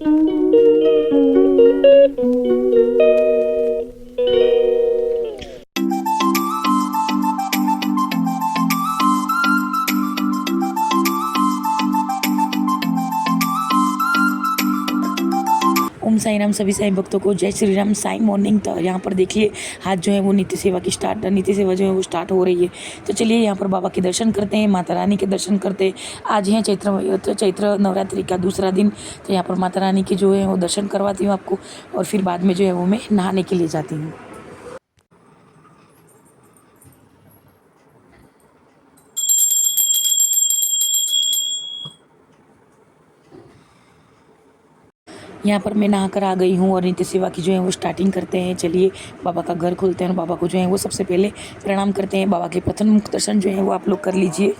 ओम साई राम सभी साई भक्तों को जय श्री राम। साई मॉर्निंग। तो यहाँ पर देखिए आज जो है वो नित्य सेवा नित्य सेवा जो है वो स्टार्ट हो रही है। तो चलिए यहाँ पर बाबा के दर्शन करते हैं, माता रानी के दर्शन करते हैं। आज है चैत्र नवरात्रि का दूसरा दिन। तो यहाँ पर माता रानी के जो है वो दर्शन करवाती हूँ आपको, और फिर बाद में जो है वो मैं नहाने के लिए जाती हूँ। यहाँ पर मैं नहाकर आ गई हूँ और नित्य सेवा की जो है वो स्टार्टिंग करते हैं। चलिए बाबा का घर खोलते हैं और बाबा को जो है वो सबसे पहले प्रणाम करते हैं। बाबा के प्रथम मुख दर्शन जो है वो आप लोग कर लीजिए।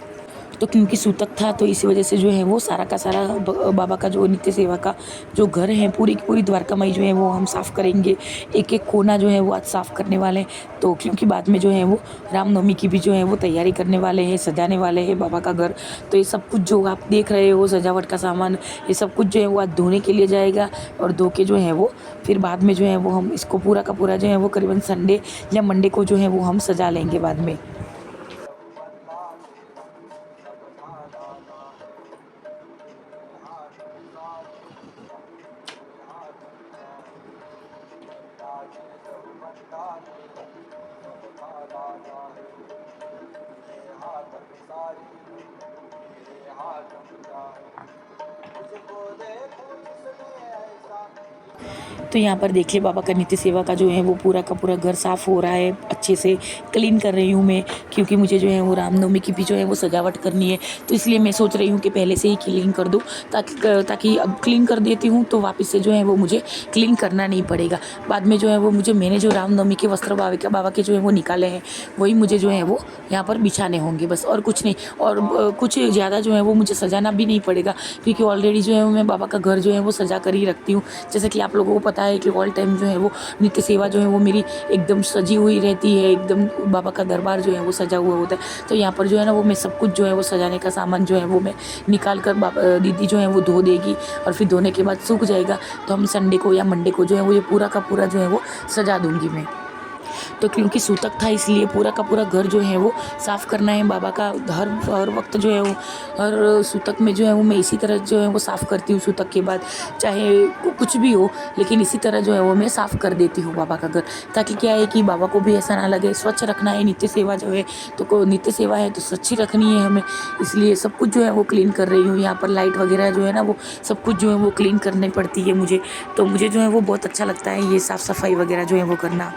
तो क्योंकि सूतक था तो इसी वजह से जो है वो सारा का सारा बाबा का जो नित्य सेवा का जो घर है पूरी की पूरी द्वारकामाई जो है वो हम साफ़ करेंगे। एक एक कोना जो है वो आज साफ़ करने वाले हैं। तो क्योंकि बाद में जो है वो रामनवमी की भी जो है वो तैयारी करने वाले हैं, सजाने वाले हैं बाबा का घर। तो ये सब कुछ जो आप देख रहे हो सजावट का सामान, ये सब कुछ जो है वो आज धोने के लिए जाएगा। और धो के जो है वो फिर बाद में जो है वो हम इसको पूरा का पूरा जो है वो करीबन संडे या मंडे को जो है वो हम सजा लेंगे बाद में। तो यहाँ पर देखिए बाबा का नित्य सेवा का जो है वो पूरा का पूरा घर साफ़ हो रहा है, अच्छे से क्लीन कर रही हूँ मैं। क्योंकि मुझे जो है वो रामनवमी की भी जो है वो सजावट करनी है। तो इसलिए मैं सोच रही हूँ कि पहले से ही क्लीन कर दूँ, ताकि अब क्लीन कर देती हूँ तो वापस से जो है वो मुझे क्लीन करना नहीं पड़ेगा। बाद में जो है वो मैंने जो रामनवमी के वस्त्र बाबा के जो है वो निकाले हैं, वही मुझे जो है वो यहाँ पर बिछाने होंगे बस, और कुछ नहीं। और कुछ ज़्यादा जो है वो मुझे सजाना भी नहीं पड़ेगा, क्योंकि ऑलरेडी जो है मैं बाबा का घर जो है वो सजा कर ही रखती हूँ। जैसे कि आप लोगों को पता है कि ऑल टाइम जो है वो नित्य सेवा जो है वो मेरी एकदम सजी हुई रहती है, एकदम बाबा का दरबार जो है वो सजा हुआ होता है। तो यहाँ पर जो है ना वो मैं सब कुछ जो है वो सजाने का सामान जो है वो मैं निकाल कर दीदी जो है वो धो देगी, और फिर धोने के बाद सूख जाएगा। तो हम संडे को या मंडे को जो है वो ये पूरा का पूरा जो है वो सजा दूंगी मैं। तो क्योंकि सूतक था इसलिए पूरा का पूरा घर जो है वो साफ़ करना है बाबा का। हर वक्त जो है वो हर सूतक में जो है वो मैं इसी तरह जो है वो साफ़ करती हूँ। सूतक के बाद चाहे कुछ भी हो, लेकिन इसी तरह जो है वो मैं साफ़ कर देती हूँ बाबा का घर, ताकि क्या है कि बाबा को भी ऐसा ना लगे। स्वच्छ रखना है नित्य सेवा जो है, तो नित्य सेवा है तो स्वच्छ ही रखनी है हमें। इसलिए सब कुछ जो है वो क्लीन कर रही हूँ। यहाँ पर लाइट वगैरह जो है ना वो सब कुछ जो है वो क्लीन करनी पड़ती है मुझे। तो मुझे जो है वो बहुत अच्छा लगता है ये साफ़ सफाई वगैरह जो है वो करना।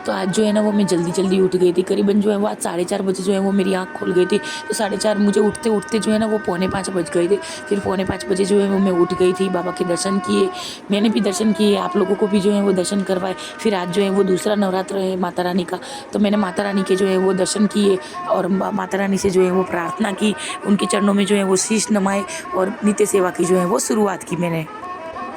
तो आज जो है ना वो मैं जल्दी जल्दी उठ गई थी। करीबन जो है वो आज 4:30 बजे जो है वो मेरी आँख खुल गई थी। तो 4:30 मुझे उठते उठते जो है ना वो 4:45 बज गए थे। फिर 4:45 बजे जो है वो मैं उठ गई थी, बाबा के दर्शन किए, मैंने भी दर्शन किए, आप लोगों को भी जो है वो दर्शन करवाए। फिर आज जो है वो दूसरा नवरात्र है माता रानी का, तो मैंने माता रानी के जो है वो दर्शन किए और माता रानी से जो है वो प्रार्थना की, उनके चरणों में जो है वो शीश नमाए और नित्य सेवा की जो है वो शुरुआत की मैंने।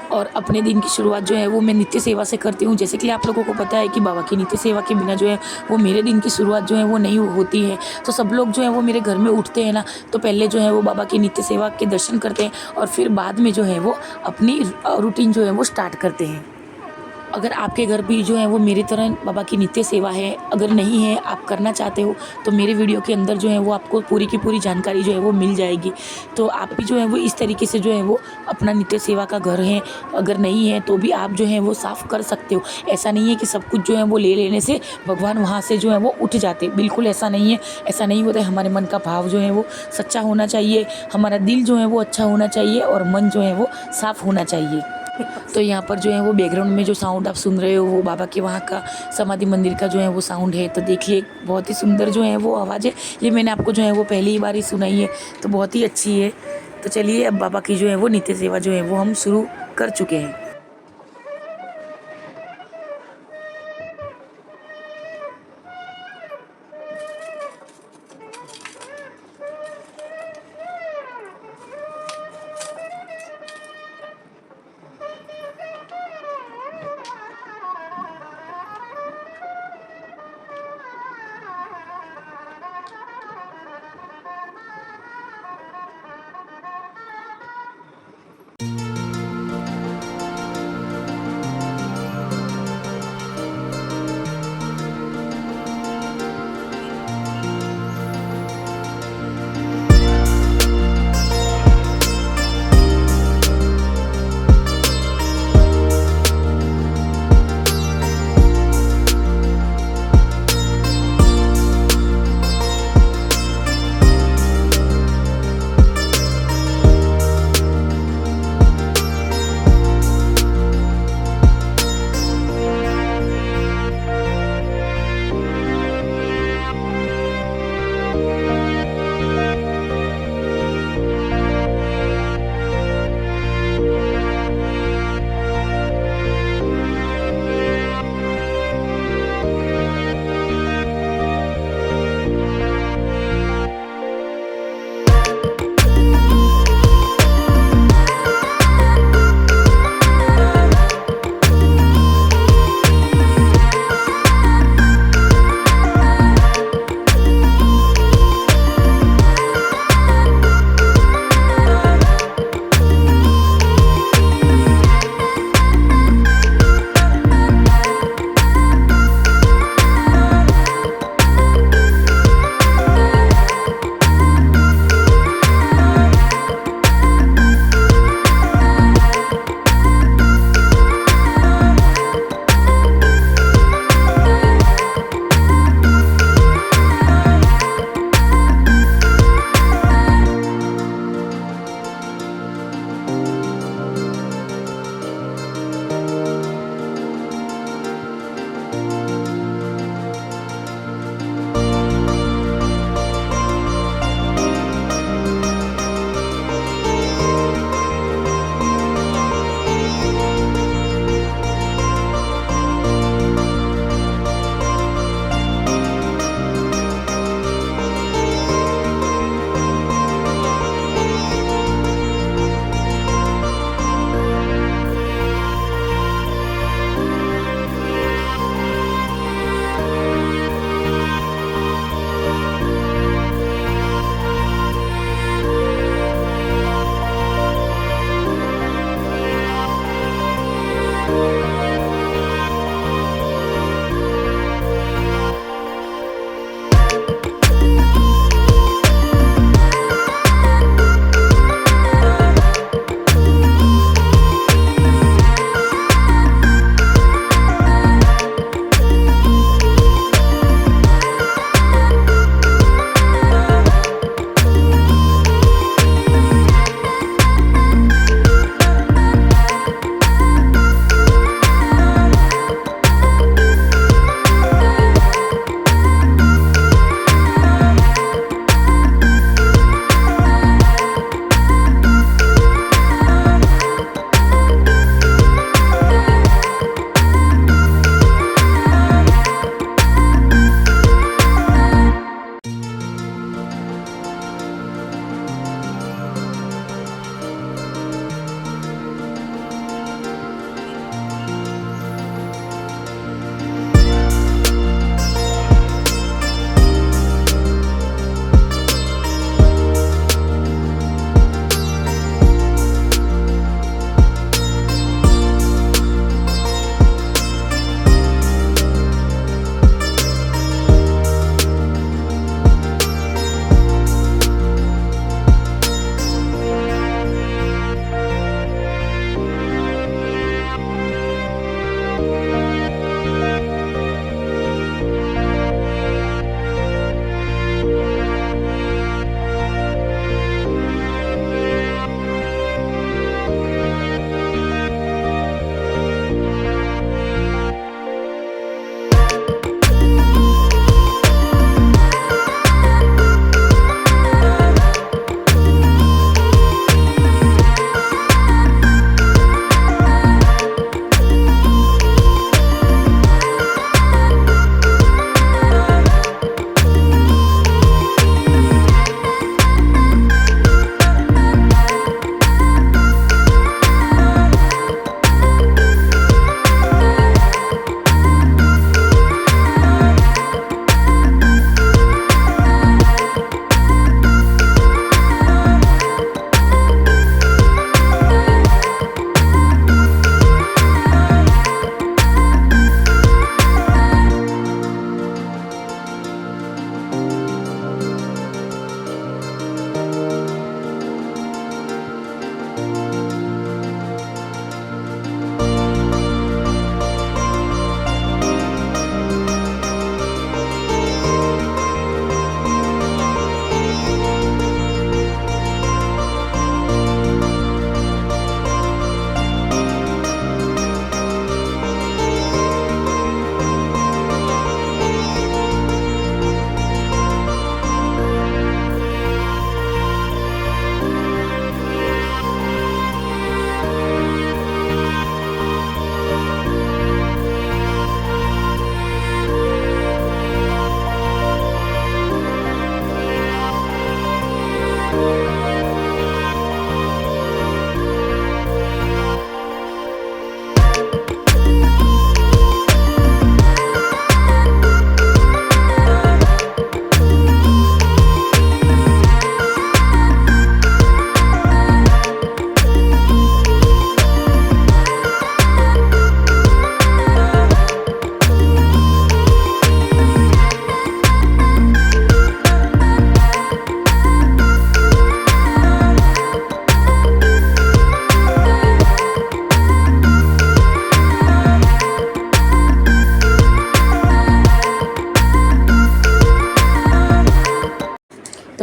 और अपने दिन की शुरुआत जो है वो मैं नित्य सेवा से करती हूँ। जैसे कि आप लोगों को पता है कि बाबा की नित्य सेवा के बिना जो है वो मेरे दिन की शुरुआत जो है वो नहीं होती है। तो सब लोग जो है वो मेरे घर में उठते हैं ना, तो पहले जो है वो बाबा की नित्य सेवा के दर्शन करते हैं और फिर बाद में जो है वो अपनी रूटीन जो है वो स्टार्ट करते हैं। अगर आपके घर भी जो है वो मेरी तरह बाबा की नित्य सेवा है, अगर नहीं है आप करना चाहते हो, तो मेरे वीडियो के अंदर जो है वो आपको पूरी की पूरी जानकारी जो है वो मिल जाएगी। तो आप भी जो है वो इस तरीके से जो है वो अपना नित्य सेवा का घर है, अगर नहीं है तो भी आप जो है वो साफ़ कर सकते हो। ऐसा नहीं है कि सब कुछ जो है वो ले लेने से भगवान वहाँ से जो है वो उठ जाते, बिल्कुल ऐसा नहीं है। ऐसा नहीं होता है। हमारे मन का भाव जो है वो सच्चा होना चाहिए, हमारा दिल जो है वो अच्छा होना चाहिए और मन जो है वो साफ़ होना चाहिए। तो यहाँ पर जो है वो बैकग्राउंड में जो साउंड आप सुन रहे हो वो बाबा के वहाँ का समाधि मंदिर का जो है वो साउंड है। तो देखिए बहुत ही सुंदर जो है वो आवाज़ है। ये मैंने आपको जो है वो पहली ही बार ही सुनाई है, तो बहुत ही अच्छी है। तो चलिए अब बाबा की जो है वो नित्य सेवा जो है वो हम शुरू कर चुके हैं।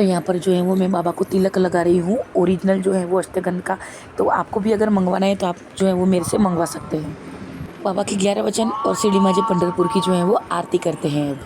यहाँ पर जो है वो मैं बाबा को तिलक लगा रही हूँ, ओरिजिनल जो है वो अष्टगंध का। तो आपको भी अगर मंगवाना है तो आप जो है वो मेरे से मंगवा सकते हैं। बाबा के 11 वचन और शिरडी माजी पंढरपुर की जो है वो आरती करते हैं अब।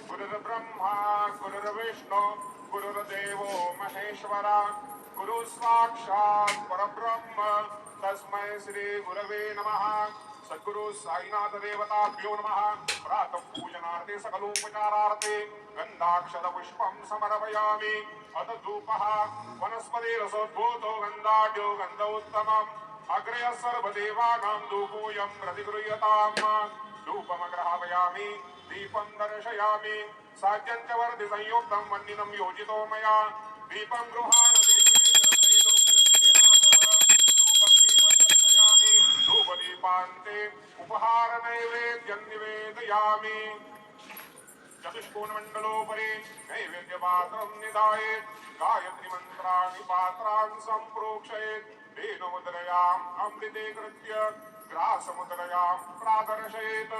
गुरुर्ब्रह्मा गुरुर्विष्णु गुरुर्देवो महेश्वरा गुरु साक्षात् परब्रह्म तस्मै श्री गुरवे नमः। सद्गुरु साईनाथ देवताभ्यो नमः। प्रातः पूजनार्थे सकलोपचारार्थे गन्धाक्षत पुष्पं समर्पयामि। अथ धूपः वनस्पतिरसोद्भूतो गन्धाढ्यो गन्धोत्तमम् अग्रय सर्वदेवानां धूपोऽयं प्रतिगृह्यताम्। धूपमग्रहापयामि दीपं दर्शयामि साज्यं च वर्धि संयुक्तं वह्निनं योजितो मया दीपं गृहाण धूपदीपान्ते उपहार नैवेद्यं निवेदयामि। चतुष्कोणमण्डलोपरि नैवेद्यपात्रं निधायेत् गायत्री मन्त्राणि पात्रान् सम्प्रोक्षयेत् धेनुमुद्रयाम् अमृते कृत्य ग्रासमुद्रयां प्रादर्शयेत्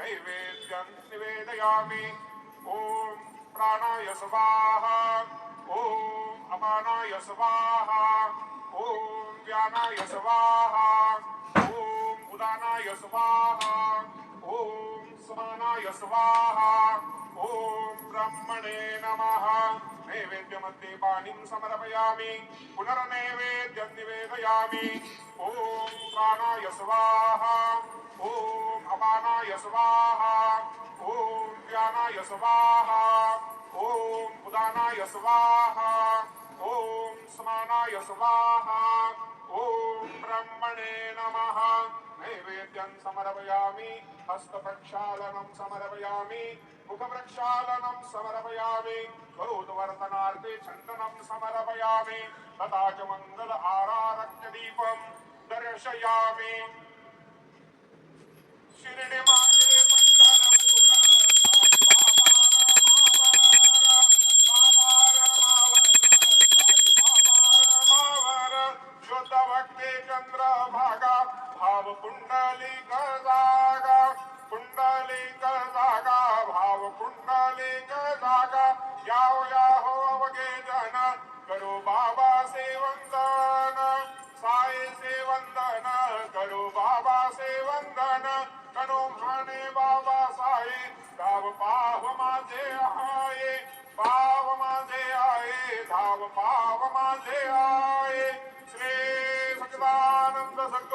नैवेद्यं निवेदयामि। ॐ प्राणाय स्वाहा ॐ अपानाय स्वाहा ॐ व्यानाय स्वाहा ॐ उदानाय स्वाहा ॐ समानाय स्वाहा ॐ ब्रह्मणे नमः। नैवेद्यमध्ये पाणिं समर्पयामि पुनर्नैवेद्यं निवेदयामि। ॐ प्राणाय स्वाहा ॐ अपानाय स्वाहा ॐ व्यानाय स्वाहा ॐ उदानाय स्वाहा ॐ समानाय स्वाहा ॐ ब्रह्मणे नमः। नैवेद्यं समर्पयामि हस्तप्रक्षालनं समर्पयामि मुखप्रक्षालनं समर्पयामि करोद्वर्तनार्थे चन्दनं समर्पयामि तथा च मङ्गल आरारक्य दीपं दर्शयामि। शिरडी माते पंढरपूर साई बाबा रमावर शुद्ध भक्ती चंद्र भागा भाव पुंडलिक जागा पुंडलिक जागा भाव पुंडलिक जागा याव याहो अवघे जन करो बाबा से वंदन साई से वंदन करो बाबा से वंदन करो म्हणे बाबा साई धाव पाव माझे आहे पाव माझे आहे धाव पाव माझे आहे। श्री सच्चिदानंद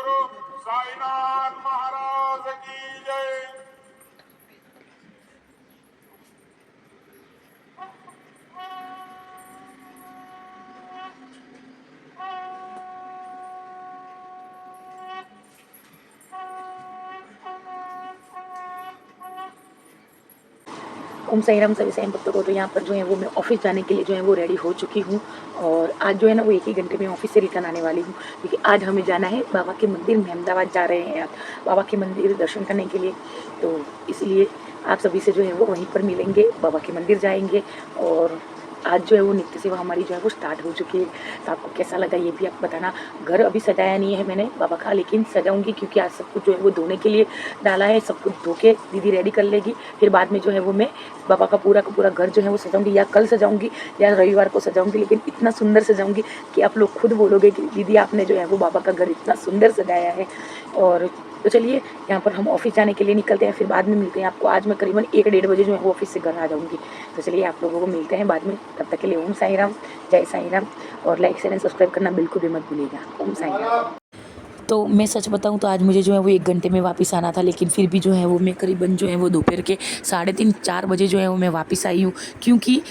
सद्गुरु साईनाथ महाराज की जय। ओम साई राम सभी साईं भक्तों को। तो यहाँ पर जो है वो मैं ऑफिस जाने के लिए जो है वो रेडी हो चुकी हूँ और आज जो है ना वो 1 ही घंटे में ऑफिस से रिटर्न आने वाली हूँ, क्योंकि आज हमें जाना है बाबा के मंदिर में। अहमदाबाद जा रहे हैं बाबा के मंदिर दर्शन करने के लिए, तो इसलिए आप सभी से जो है वो वहीं पर मिलेंगे, बाबा के मंदिर जाएंगे। और आज जो है वो नित्य सेवा हमारी जो है वो स्टार्ट हो चुकी है। तो आपको कैसा लगा ये भी आप बताना। घर अभी सजाया नहीं है मैंने बाबा का, लेकिन सजाऊंगी, क्योंकि आज सब कुछ जो है वो धोने के लिए डाला है। सब कुछ धो के दीदी रेडी कर लेगी, फिर बाद में जो है वो मैं बाबा का पूरा घर जो है वो सजाऊंगी, या कल सजाऊंगी या रविवार को सजाऊंगी। लेकिन इतना सुंदर सजाऊंगी कि आप लोग खुद बोलोगे कि दीदी आपने जो है वो बाबा का घर इतना सुंदर सजाया है। और तो चलिए यहाँ पर हम ऑफिस जाने के लिए निकलते हैं, फिर बाद में मिलते हैं आपको। आज मैं करीबन 1-1:30 बजे जो है वो ऑफिस से घर आ जाऊँगी। तो चलिए आप लोगों को मिलते हैं बाद में। तब तक के लिए ओम साई राम, जय साई राम। और लाइक शेयर एंड सब्सक्राइब करना बिल्कुल भी मत भूलिएगा। ओम साई राम। तो मैं सच बताऊं तो आज मुझे जो है वो 1 घंटे में वापस आना था, लेकिन फिर भी जो है वो मैं करीबन जो है वो दोपहर के 3:30-4 बजे जो है वो मैं वापस आई हूँ, क्योंकि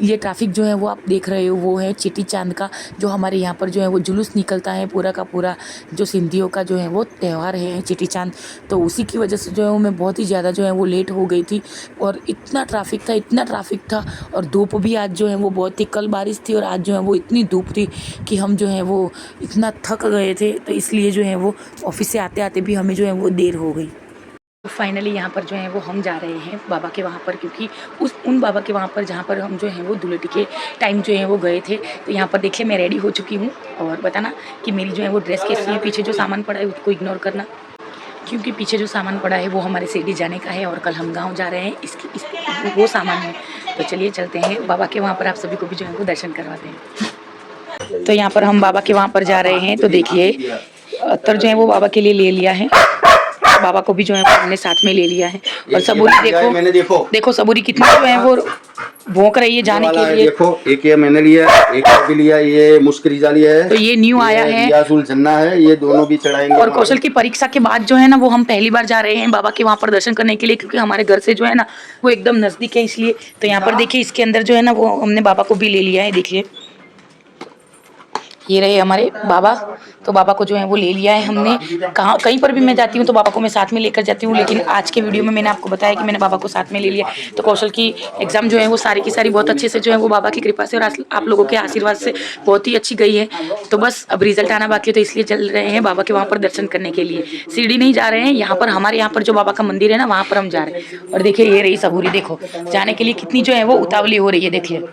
ये ट्रैफिक जो है वो आप देख रहे हो वो है चेटी चांद का, जो हमारे यहाँ पर जो है वो जुलूस निकलता है पूरा का पूरा, जो सिंधियों का जो है वो त्यौहार है चेटी चांद। तो उसी की वजह से जो है वो मैं बहुत ही ज़्यादा जो है वो लेट हो गई थी, और इतना ट्रैफिक था। और धूप भी आज जो है वो बहुत थी, कल बारिश थी और आज जो है वो इतनी धूप थी कि हम जो है वो इतना थक गए थे। तो इसलिए जो है वो ऑफिस से आते आते भी हमें जो है वो देर हो गई। तो फाइनली यहाँ पर जो है वो हम जा रहे हैं बाबा के वहाँ पर, क्योंकि उन बाबा के वहाँ पर जहाँ पर हम जो है वो दुल्हटी के टाइम जो है वो गए थे। तो यहाँ पर देखिए मैं रेडी हो चुकी हूँ, और बताना कि मेरी जो है वो ड्रेस कैसी है। पीछे जो सामान पड़ा है उसको इग्नोर करना, क्योंकि पीछे जो सामान पड़ा है वो हमारे शिरडी जाने का है, और कल हम गाँव जा रहे हैं, वो सामान है। तो चलिए चलते हैं बाबा के वहाँ पर, आप सभी को भी जो है वो दर्शन करवाते हैं। तो यहाँ पर हम बाबा के वहाँ पर जा रहे हैं। तो देखिए अत्तर जो है वो बाबा के लिए ले लिया है, बाबा को भी जो है वो हमने साथ में ले लिया है। और सबूरी देखो सबूरी कितना जो है वो भौंक रही है जाने के लिए। देखो एक ये मैंने लिया, एक ये भी लिया, ये मुस्करीजा लिया है। तो ये न्यू आया है, रियाजुल जन्ना है, ये दोनों भी चढ़ाएंगे। और कौशल की परीक्षा के बाद जो है ना वो हम पहली बार जा रहे हैं बाबा के वहाँ पर दर्शन करने के लिए, क्योंकि हमारे घर से जो है ना वो एकदम नजदीक है, इसलिए। तो यहाँ पर देखिए इसके अंदर जो है ना वो हमने बाबा को भी ले लिया है। देखिए ये रहे हमारे बाबा। तो बाबा को जो है वो ले लिया है हमने। कहीं पर भी मैं जाती हूँ तो बाबा को मैं साथ में लेकर जाती हूँ, लेकिन आज के वीडियो में मैंने आपको बताया कि मैंने बाबा को साथ में ले लिया। तो कौशल की एग्जाम जो है वो सारी की सारी बहुत अच्छे से जो है वो बाबा की कृपा से और आप लोगों के आशीर्वाद से बहुत ही अच्छी गई है। तो बस अब रिजल्ट आना बाकी है, तो इसलिए चल रहे हैं बाबा के वहाँ पर दर्शन करने के लिए। शिरडी नहीं जा रहे हैं, यहाँ पर हमारे यहाँ पर जो बाबा का मंदिर है ना वहाँ पर हम जा रहे हैं। और देखिए ये रही सबूरी, देखो जाने के लिए कितनी जो है वो उतावली हो रही है। देखिए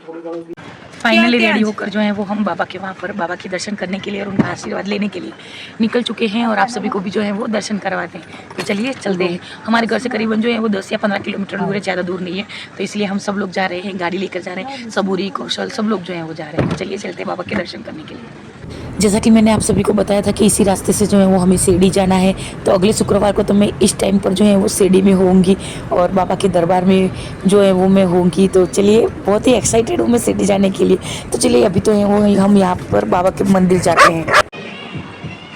फाइनली रेडी होकर जो है वो हम बाबा के वहाँ पर बाबा के दर्शन करने के लिए और उनका आशीर्वाद लेने के लिए निकल चुके हैं, और आप सभी को भी जो है वो दर्शन करवाते हैं। तो चलिए चलते हैं। हमारे घर से करीबन जो है वो 10 या 15 किलोमीटर दूर है, ज़्यादा दूर नहीं है। तो इसलिए हम सब लोग जा रहे हैं, गाड़ी लेकर जा रहे हैं, सबूरी कौशल सब लोग जो है वो जा रहे हैं। चलिए चलते हैं बाबा के दर्शन करने के लिए। जैसा कि मैंने आप सभी को बताया था कि इसी रास्ते से जो है वो हमें शिरडी जाना है। तो अगले शुक्रवार को तो मैं इस टाइम पर जो है वो शिरडी में होंगी और बाबा के दरबार में जो है वो मैं होंगी। तो चलिए बहुत ही एक्साइटेड हूँ मैं शिरडी जाने के लिए। तो चलिए अभी तो है वो हम यहाँ पर बाबा के मंदिर जाते हैं।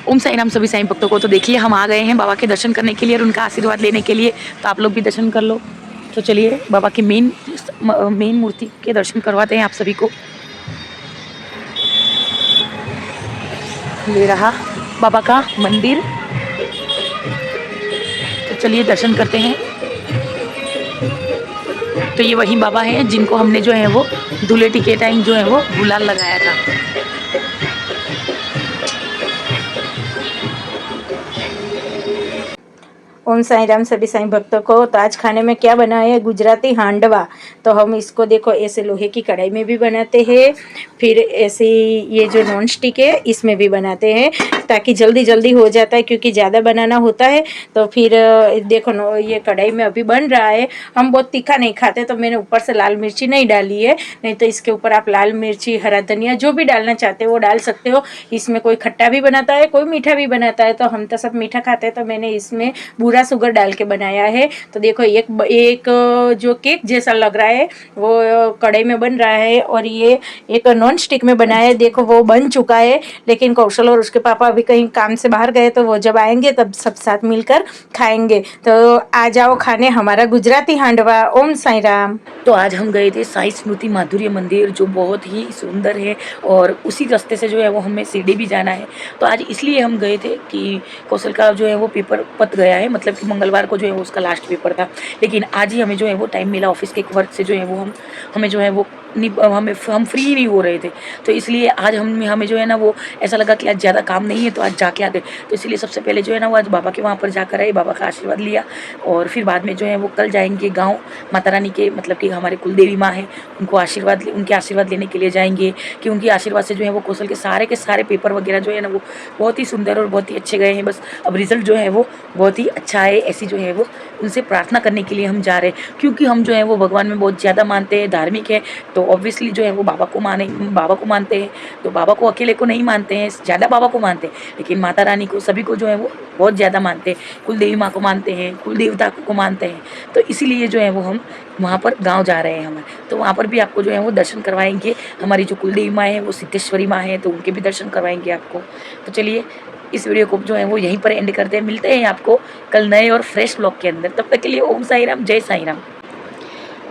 ओम साई राम सभी साईं भक्तों को। तो देखिए हम आ गए हैं बाबा के दर्शन करने के लिए और उनका आशीर्वाद लेने के लिए। तो आप लोग भी दर्शन कर लो। तो चलिए बाबा की मेन मूर्ति के दर्शन करवाते हैं आप सभी को। ये रहा बाबा का मंदिर। तो चलिए दर्शन करते हैं। तो ये वही बाबा हैं जिनको हमने जो है वो दुल्हटी के टाइम जो है वो गुलाल लगाया था। ओम साई राम सभी साईं भक्तों को। तो आज खाने में क्या बनाया है? गुजराती हांडवा। तो हम इसको देखो ऐसे लोहे की कढ़ाई में भी बनाते हैं, फिर ऐसे ये जो नॉन स्टिक है इसमें भी बनाते हैं, ताकि जल्दी जल्दी हो जाता है, क्योंकि ज़्यादा बनाना होता है। तो फिर देखो ये कढ़ाई में अभी बन रहा है। हम बहुत तीखा नहीं खाते, तो मैंने ऊपर से लाल मिर्ची नहीं डाली है, नहीं तो इसके ऊपर आप लाल मिर्ची, हरा धनिया जो भी डालना चाहते हो वो डाल सकते हो। इसमें कोई खट्टा भी बनाता है, कोई मीठा भी बनाता है। तो हम तो सब मीठा खाते हैं, तो मैंने इसमें पूरा शुगर डाल के बनाया है। तो देखो एक जो केक जैसा लग रहा है वो कढ़ाई में बन रहा है, और ये एक नॉन स्टिक में बनाया है। देखो वो बन चुका है, लेकिन कौशल और उसके पापा अभी कहीं काम से बाहर गए, तो वो जब आएंगे तब सब साथ मिलकर खाएंगे। तो आ जाओ खाने हमारा गुजराती हांडवा। ओम साई राम। तो आज हम गए थे साई स्मृति माधुर्य मंदिर, जो बहुत ही सुंदर है, और उसी रास्ते से जो है वो हमें शिरडी भी जाना है। तो आज इसलिए हम गए थे कि कौशल का जो है वो पेपर पत गया है, मतलब कि मंगलवार को जो है वो उसका लास्ट पेपर था, लेकिन आज ही हमें जो है वो टाइम मिला ऑफिस के वर्क से, जो है वो हमें जो है वो हम फ्री ही नहीं हो रहे थे। तो इसलिए आज हमें जो है ना वो ऐसा लगा कि आज ज़्यादा काम नहीं है, तो आज जाके आते। तो इसलिए सबसे पहले जो है ना वो आज बाबा के वहाँ पर जाकर आए, बाबा का आशीर्वाद लिया, और फिर बाद में जो है वो कल जाएंगे गाँव माता रानी के, मतलब कि हमारे कुलदेवी माँ हैं, उनके आशीर्वाद लेने के लिए जाएंगे, कि उनके आशीर्वाद से जो है वो कौशल के सारे पेपर वगैरह जो है ना वो बहुत ही सुंदर और बहुत ही अच्छे गए हैं। बस अब रिजल्ट जो है वो बहुत ही अच्छा है, ऐसी जो है वो उनसे प्रार्थना करने के लिए हम जा रहे हैं, क्योंकि हम जो है वो भगवान में बहुत ज़्यादा मानते हैं, धार्मिक है। तो ऑब्वियसली जो है वो बाबा को मानते हैं। तो बाबा को अकेले को नहीं मानते हैं, ज़्यादा बाबा को मानते हैं, लेकिन माता रानी को, सभी को जो है वो बहुत ज़्यादा मानते हैं, कुलदेवी माँ को मानते हैं, कुल देवता को मानते हैं। तो इसीलिए जो है वो हम वहाँ पर गांव जा रहे हैं हमें। तो वहाँ पर भी आपको जो है वो दर्शन करवाएंगे, हमारी जो कुलदेवी माँ है वो सिद्धेश्वरी माँ है, तो उनके भी दर्शन करवाएंगे आपको। तो चलिए इस वीडियो को जो है वो यहीं पर एंड करते हैं, मिलते हैं आपको कल नए और फ्रेश ब्लॉग के अंदर। तब तक के लिए ओम साई राम, जय साई राम।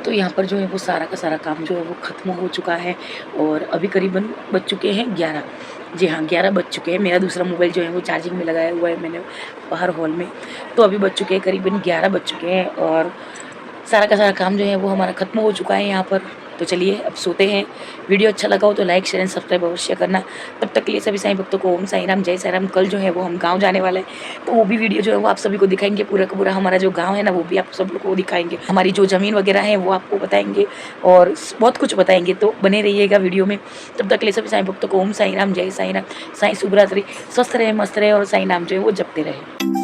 तो यहाँ पर जो है वो सारा का सारा काम जो है वो ख़त्म हो चुका है, और अभी करीबन बज चुके हैं 11। जी हाँ, 11 बज चुके हैं। मेरा दूसरा मोबाइल जो है वो चार्जिंग में लगाया हुआ है मैंने बाहर हॉल में। तो अभी बज चुके हैं करीबन 11 बज चुके हैं, और सारा का सारा काम जो है वो हमारा ख़त्म हो चुका है यहाँ पर। तो चलिए अब सोते हैं। वीडियो अच्छा लगा हो तो लाइक शेयर एंड सब्सक्राइब अवश्य करना। तब तक के लिए सभी साईं भक्तों को ओम साई राम, जय साई राम। कल जो है वो हम गांव जाने वाले हैं, तो वो भी वीडियो जो है वो आप सभी को दिखाएंगे, पूरा का पूरा हमारा जो गांव है ना वो भी आप सब लोग को दिखाएंगे, हमारी जो ज़मीन वगैरह है वो आपको बताएंगे, और बहुत कुछ बताएंगे। तो बने रहिएगा वीडियो में। तब तक के लिए सभी साईं भक्तों को ओम साई राम, जय साई राम। साईं शुभ रात्रि, स्वस्थ रहे, मस्त रहे, और साईं नाम जो है वो जपते रहे।